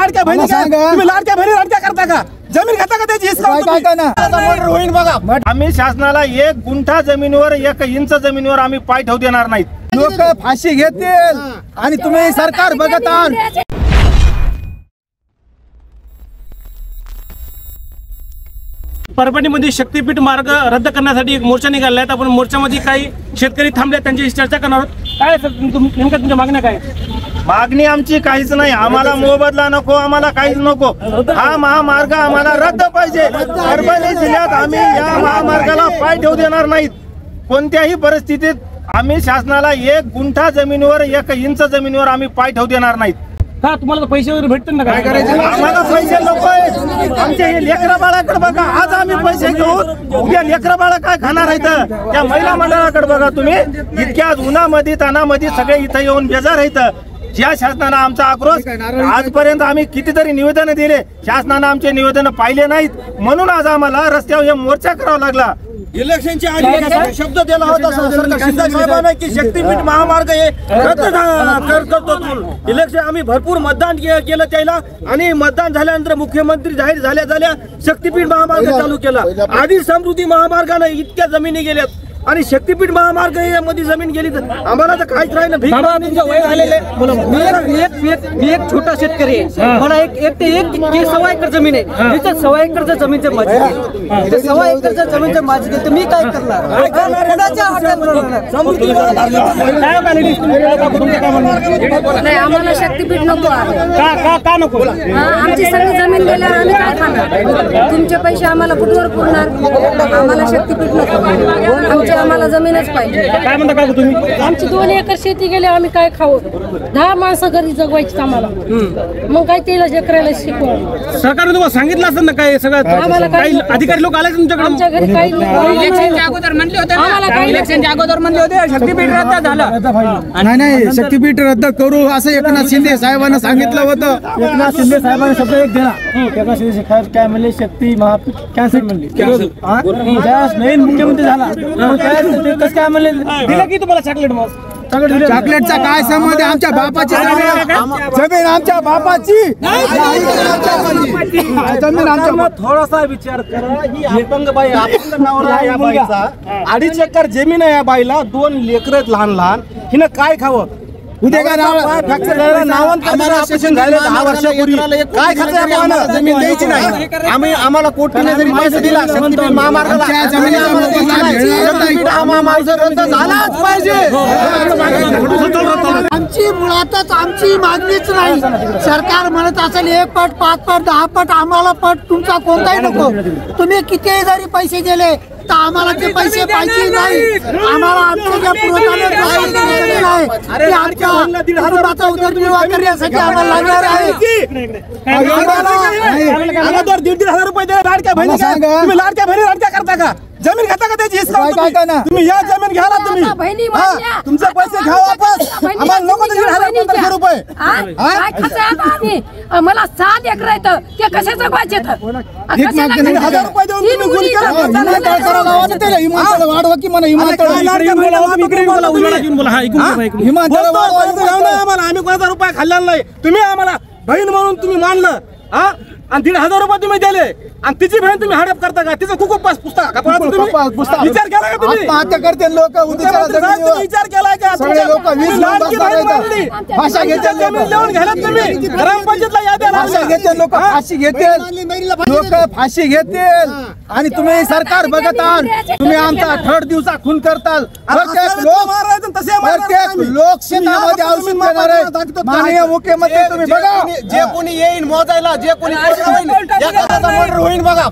लाडक्या बहिणी तुम्ही लाडक्या बहिणी लाडक्या करता का? जमीन घेता का त्याची मर्डर होईल बघा. आम्ही शासनाला 1 गुंठा जमिनीवर 1 इंच जमिनीवर आम्ही पाय ठेवू देणार नाहीत. लोक फाशी घेतील आणि तुम्ही सरकार बघत आहात. परभणीमध्ये शक्तीपीठ मार्ग रद्द करण्यासाठी एक मोर्चा निघाला आहे. आपण मोर्चामध्ये काही शेतकरी थांबले, त्यांची चर्चा करणार आहोत. काय नेमकं तुमच्या मागण्या काय? मागणी आमची काहीच नाही. आम्हाला मोबदला नको, आम्हाला काहीच नको. हा महामार्ग आम्हाला रद्द पाहिजे. परभणी जिल्ह्यात आम्ही या महामार्गाला पाय ठेवू देणार नाहीत. कोणत्याही परिस्थितीत आम्ही शासनाला 1 गुंठा जमिनीवर 1 इंच जमिनीवर आम्ही पाय ठेवू देणार नाहीत. का तुम्हाला पैसे वगैरे भेटतात ना? काय करायचं? आम्हाला पैसे नको आहेत. आमचे हे लेकरं बाळाकडे बघा. आज आम्ही पैसे घेऊन उद्या लेकरं बाळा काय खाणार आहेत? त्या महिला मंडळाकडे बघा तुम्ही. इतक्या उन्हामध्ये तानामध्ये सगळे इथं येऊन बेजार आहेत. ज्या शासनानं आमचा आक्रोश आजपर्यंत आम्ही कितीतरी निवेदन दिले, शासनानं आमचे निवेदन पाहिले नाहीत. म्हणून आज आम्हाला रस्त्यावर हे मोर्चा करावा लागला. इलेक्शनच्या आधी शब्द दिला होता शिंदे साहेबांना की शक्तीपीठ महामार्ग हे रद्द करतो. इलेक्शन आम्ही भरपूर मतदान केलं त्याला आणि मतदान झाल्यानंतर मुख्यमंत्री जाहीर झाल्या शक्तीपीठ महामार्ग चालू केला. आधी समृद्धी महामार्गाने इतक्या जमिनी गेल्यात आणि शक्तीपीठ महामार्ग मध्ये जमीन गेली तर आम्हाला तर काहीच राहिलं. मी एक छोटा शेतकरी आहे. मला एक 1.25 एकर जमीन आहे. तिथं 1.25 एकरच्या जमीनचे माझी गेली. 1.25 एकरच्या जमीनचे माझी गेली तर मी काय करणार? नाही, आम्हाला शक्तीपीठ नको आहे. का नको? आमची सगळी जमीन गेल्यावर आम्ही काय खाणार? तुमचे पैसे आम्हाला कुठवर पुरणार? आम्हाला शक्तीपीठ नको. आम्हाला जमीनच पाहिजे. काय म्हणता का तुम्ही? आमची 2 एकर शेती गेली, आम्ही काय खाऊ? 10 माणसं घरी जगवायची आम्हाला. मग काय तिला शेतकऱ्याला शिकवू? सरकारने तुम्हाला सांगितलं असेल ना काय सगळं? काही अधिकारी लोक आले तुमच्याकडे? आमच्या घरी काही इलेक्शनच्या अगोदर म्हणले होते शक्तीपीठ रद्द झालं. नाही, शक्तीपीठ रद्द करू असं एकनाथ शिंदे साहेबांना सांगितलं होतं. एकनाथ शिंदे साहेबांनी शब्द एक दिला. एकनाथ शिंदे साहेब काय म्हणले? शक्ती महापीठ कॅन्सल म्हणले. नवीन मुख्यमंत्री झाला कसं काय म्हणले? दिलं की तुम्हाला चॉकलेट? मग चॉकलेटचा काय संबंध? आमच्या बापाची जमीन आमच्या बापाची जमीन आमच्या. थोडासा विचार करा. ही अपंग बाई, अपंग नवरा या बाईचा 2.5 एकर जमीन आहे. या बाईला 2 लेकरं आहेत लहान लहान. हिनं काय खावं? उद्या काय ऑपरेशन झालं 10 वर्षापूर्वी. काय खायचं? जमीन द्यायची नाही. आम्हाला कोर्टाने जरी पैसे दिला शक्तीपीठ महामार्गाला महामार्ग रद्द झालाच पाहिजे. आमची मुळातच आमची मागणीच नाही. सरकार म्हणत असेल 1 पट 5 पट 10 पट आम्हाला पट तुमचा कोणताही नको. तुम्ही कितीही जरी पैसे दिले तर आम्हाला ते पैसे पाहिजे नाही. आम्हाला आमच्या ज्या पुरवठाने आमच्या कुटुंबाचा उदरनिर्वाह करण्यासाठी आम्हाला लागणार आहे. 1,500 रुपये द्या. लाडक्या बहिणी तुम्ही लाडक्या बहिणी लाडक्या करता का? जमीन घेता का त्याची? तुम्ही या जमीन घ्याला तुम्ही. तुमचे पैसे घ्या वापस. आम्हाला नको 1,500 रुपये. मला 7 एकर आहेत ते कसे जगवायचे? 1,000 रुपये देऊन तुम्ही गुल केला. वाढवा की म्हणा आम्ही कोणाचा रुपये खाल्ला नाही. तुम्ही आम्हाला बहीण म्हणून तुम्ही मानलं आणि 1,500 रुपये तुम्ही दिले आणि तिची बहीण तुम्ही हडप करता का? तिचं खूप पुस्तक विचार केला का तुम्ही? आत्महत्या करते लोक. विचार केलाय का? भाषा घेते जमीन देऊन घ्यायला तुम्ही ग्रामपंचायतला याद्या भाषा घेते लोक. फाशी घेतील लोक. फाशी घेतील आणि तुम्ही सरकार बघत आहात. तुम्ही आमचा 3 दिवसा खून करताल. प्रत्येक लोकशाहीमध्ये औषध देणार आहे माननीय मुख्यमंत्री. तुम्ही बघा, जे कोणी येईल मोजायला, जे कोणी एखाद्याचा मर्डर होईल बघा.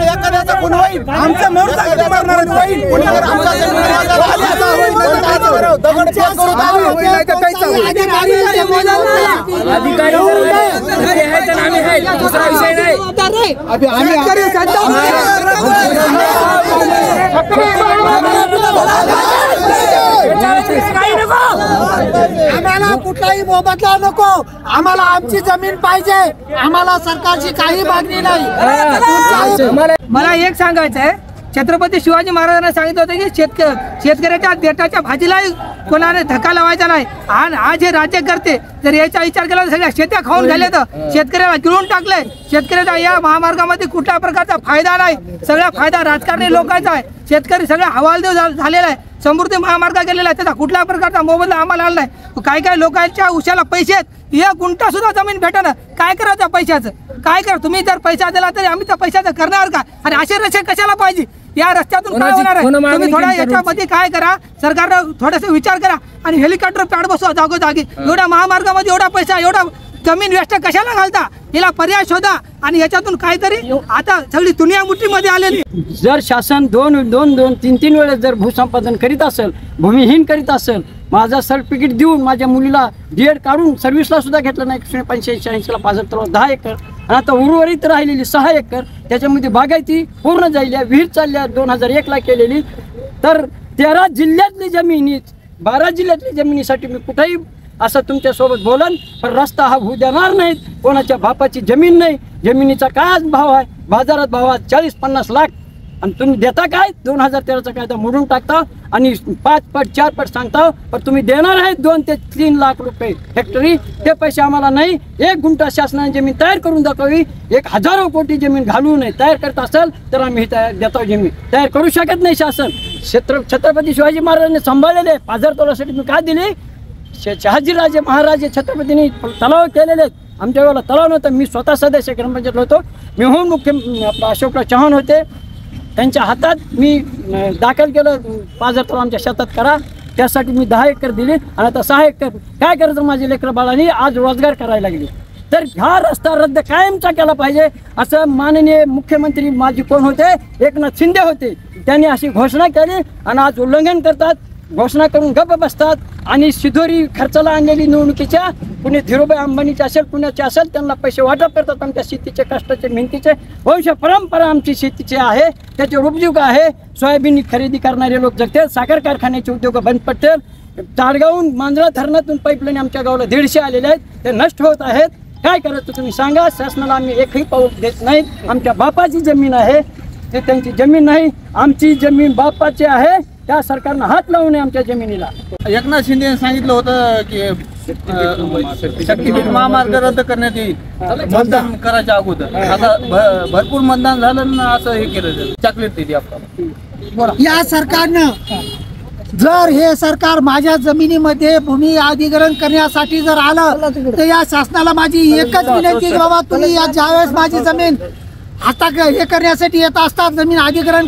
एखाद्याचा खून होईल. आमच्या आम्हाला कुठलाही मोबदला नको. आम्हाला आमची जमीन पाहिजे. आम्हाला सरकारची काही मागणी नाही. मला एक सांगायचं आहे, छत्रपती शिवाजी महाराजांना सांगितलं होतं की शेतकऱ्याच्या देठाच्या भाजीला कोणाने धक्का लावायचा नाही. आणि आज हे राज्यकर्ते जर याचा विचार केला तर सगळ्या शेत्या खाऊन झाले तर शेतकऱ्याला गिळून टाकले. शेतकऱ्याचा या महामार्गामध्ये कुठल्या प्रकारचा फायदा नाही. सगळा फायदा राजकारणी लोकांचा आहे. शेतकरी सगळा हवालदिल झालेला आहे. समृद्धी महामार्ग गेलेला आहे, त्याचा कुठल्या प्रकारचा मोबदला आम्हाला आला नाही. काही लोकांच्या उशाला पैसे आहेत, 1 गुंठा सुद्धा जमीन भेटणं. काय करायचं पैशाचं? काय करा? तुम्ही जर पैसा दिला तरी आम्ही त्या पैशाचं करणार का? आणि असे रस्ते कशाला पाहिजे? या रस्त्यातून काय होणार आहे? तुम्ही थोडा याच्यामध्ये काय करा, सरकारनं थोडासा विचार करा आणि हेलिकॉप्टर पॅड बसवा जागोजागी. एवढ्या महामार्गामध्ये एवढा पैसा, एवढा जमीन वेस्ट कशाला घालता? याला पर्याय शोधा आणि याच्यातून काहीतरी. आता सगळी दुनिया मुठीमध्ये आलेली. जर शासन दोन तीन वेळेस जर भूसंपादन करीत असेल, भूमिहीन करीत असेल, माझा सर्टिफिकेट देऊन माझ्या मुलीला DED काढून सर्व्हिसला सुद्धा घेतलं नाही. 85-86ला पाझर तलाव 10 एकर आणि आता उर्वरित राहिलेली 6 एकर, त्याच्यामध्ये बागायती पूर्ण जाईल. विहीर चालल्या 2001ला केलेली. तर 13 जिल्ह्यातली जमिनी, 12 जिल्ह्यातली जमिनीसाठी मी कुठेही असं तुमच्यासोबत बोलन, पण रस्ता हा होऊ देणार नाहीत. कोणाच्या बापाची जमीन नाही. जमिनीचा काय भाव आहे? बाजारात भाव 40-50 लाख आणि तुम्ही देता काय? 2013चा कायदा मोडून टाकता आणि 5 पट 4 पट सांगता, पण तुम्ही देणार आहेत 2 ते 3 लाख रुपये हेक्टरी. ते पैसे आम्हाला नाही. 1 गुंठा शासनाने जमीन तयार करून दाखवावी. 1000 कोटी जमीन घालू नये. तयार करत असेल तर आम्ही देतो. जमीन तयार करू शकत नाही शासन. छत्रपती शिवाजी महाराजांनी सांभाळलेले पाझर तलावासाठी मी काय दिली? शहाजीराजे महाराजे छत्रपतींनी तलाव केलेले. आमच्या वेळेला तलाव नव्हतं. मी स्वतः सदस्य ग्रामपंचायत होतो. मी होऊन आपला अशोकराव चव्हाण होते. त्यांच्या हातात मी दाखल केलं, पाझर तलाव आमच्या शेतात करा. त्यासाठी मी 10 एकर दिली आणि आता 6 एकर. काय करायचं? माझे लेकरं बाळांनी आज रोजगार करायला लागले. तर हा रस्ता रद्द कायमचा केला पाहिजे असं माननीय मुख्यमंत्री माझे कोण होते? एकनाथ शिंदे होते. त्यांनी अशी घोषणा केली आणि आज उल्लंघन करतात. घोषणा करून गप्प बसतात आणि शिदोरी खर्चाला आणलेली निवडणुकीच्या कुणी धीरूभाई अंबानीचे असेल, कुणाचे असेल, त्यांना पैसे वाटप करतात. आमच्या शेतीचे, कष्टाचे, मेहनतीचे वंश परंपरा आमची शेतीचे आहे. त्याचे उपजीविका आहे. सोयाबीन खरेदी करणारे लोक जगतील. साखर कारखान्याचे उद्योग बंद पडतील. ताडगावून मांजरा धरणातून पाईपलाईन आमच्या गावाला 150 आलेले आहेत. ते नष्ट होत आहेत. काय करायचं तुम्ही सांगा? शासनाला आम्ही एकही पाऊल देत नाहीत. आमच्या बापाची जमीन आहे, ते त्यांची जमीन नाही. आमची जमीन बापाची आहे. त्या सरकारनं हात लावू नये आमच्या जमिनीला. एकनाथ शिंदे सांगितलं होतं की शक्तीपीठ महामार्ग रद्द करण्यात येईल मतदान करायच्या अगोदर. आता भरपूर मतदान झालं ना, असं हे केलं चॉकलेट दिली आपल्याला. या सरकारनं जर हे सरकार माझ्या जमिनीमध्ये भूमी अधिग्रहण करण्यासाठी जर आलं तर या शासनाला माझी एकच विनंती की बाबा तुम्ही या ज्यावेळेस माझी जमीन आता हे करण्यासाठी येत असतात, जमीन अधिग्रहण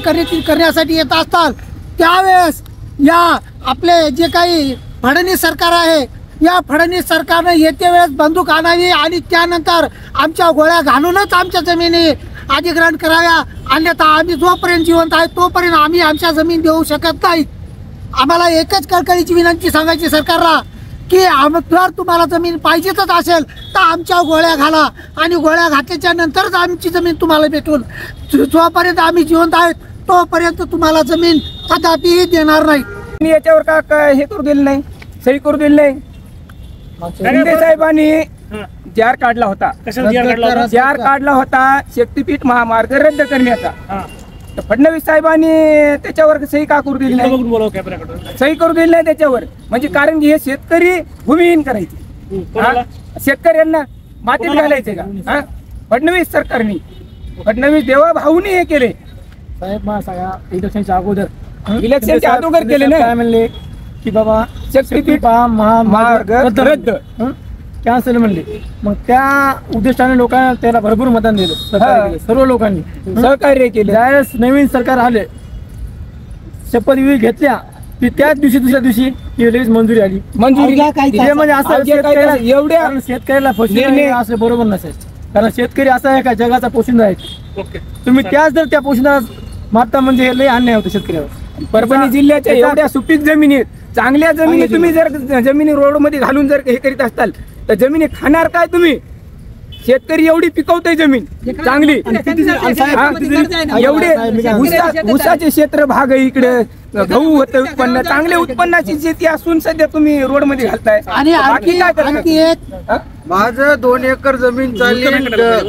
करण्यासाठी येत असतात, त्यावेळेस या आपले जे काही फडणवीस सरकार आहे, या फडणवीस सरकारने येते वेळेस बंदूक आणावी आणि त्यानंतर आमच्या गोळ्या घालूनच आमच्या जमिनी अधिग्रहण कराव्या. अन्यथा आम्ही जोपर्यंत जिवंत आहे तोपर्यंत आम्ही आमच्या जमीन देऊ शकत नाही. आम्हाला एकच कळकळीची विनंती सांगायची सरकारला की जर तुम्हाला जमीन पाहिजेच असेल तर आमच्या गोळ्या घाला आणि गोळ्या घातल्याच्या नंतरच आमची जमीन तुम्हाला भेटून. जोपर्यंत आम्ही जिवंत आहेत तोपर्यंत तुम्हाला जमीन कदापिही देणार नाही. मी याच्यावर का हे करू दिलं नाही, सही करू दिली नाही. शिंदे साहेबांनी जार काढला होता. जार काढला होता शक्तीपीठ महामार्ग रद्द करण्याचा. तर फडणवीस साहेबांनी त्याच्यावर सही का करू दिली नाही? सही करू दिली नाही त्याच्यावर. म्हणजे कारण की हे शेतकरी भूमिहीन करायचे, शेतकऱ्यांना मातीत घालायचे का? फडणवीस सरकारने, फडणवीस देवा भाऊनी हे केले. साहेब मला सांगा, इलेक्शनच्या अगोदर इलेक्शनच्या अगोदर केले ना, काय म्हणले की बाबा शक्तीपीठ महामार्ग रद्द कॅन्सल म्हणले. मग त्या उद्देशाने लोकांना त्याला भरपूर मतदान दिलं, सहकार्य केलं. सर्व लोकांनी सहकार्य केले. ज्यावेळेस नवीन सरकार आले, शपथविधी घेतल्या की त्याच दिवशी दुसऱ्या दिवशी लगेच मंजुरी आली. मंजुरी हे म्हणजे असं एवढ्या शेतकऱ्याला फसवणे असं बरोबर नसेल. कारण शेतकरी असा आहे का जगाचा पोशिंदा आहे. तुम्ही त्याच जर त्या पोशिंदा मारता म्हणजे हे लय अन्याय होतं शेतकऱ्यावर. परभणी जिल्ह्याच्या एवढ्या सुपीक जमिनी आहेत, चांगल्या जमिनी तुम्ही जर जमिनी रोड मध्ये घालून जर हे करीत असताल तर जमिनी खाणार काय तुम्ही? शेतकरी एवढी पिकवते जमीन चांगली. एवढे ऊसाचे क्षेत्र भाग आहे इकडे, गहू होतं उत्पन्न, चांगले उत्पन्नाची शेती असून सध्या तुम्ही रोड मध्ये घालताय. आणि आणखी एक माझं 2 एकर जमीन चालली,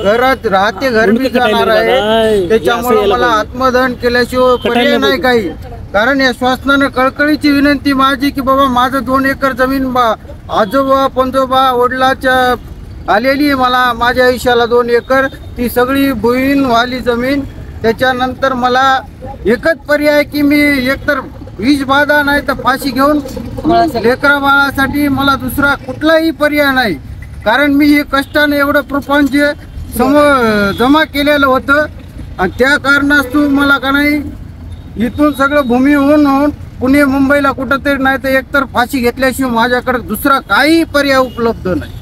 घरात राहते, घर बी जाणार आहे. त्याच्यामुळे मला आत्मदहन केल्याशिवाय पर्याय नाही काही. कारण या शासनानं कळकळीची विनंती माझी की बाबा माझं 2 एकर जमीन आजोबा पंजोबा वडिलाच्या आलेली मला माझ्या आयुष्याला 2 एकर ती सगळी भुईन वाली जमीन. त्याच्यानंतर मला एकच पर्याय की मी एकतर वीज बाधा नाही तर फाशी घेऊन लेकरा बाळासाठी मला दुसरा कुठलाही पर्याय नाही. कारण मी हे कष्टाने एवढं प्रपंच जमा केलेलं होतं आणि त्या कारणास्तव मला का नाही इथून सगळं भूमी होऊन पुणे मुंबईला कुठंतरी नाही तर एकतर फाशी घेतल्याशिवाय माझ्याकडे दुसरा काही पर्याय उपलब्ध नाही.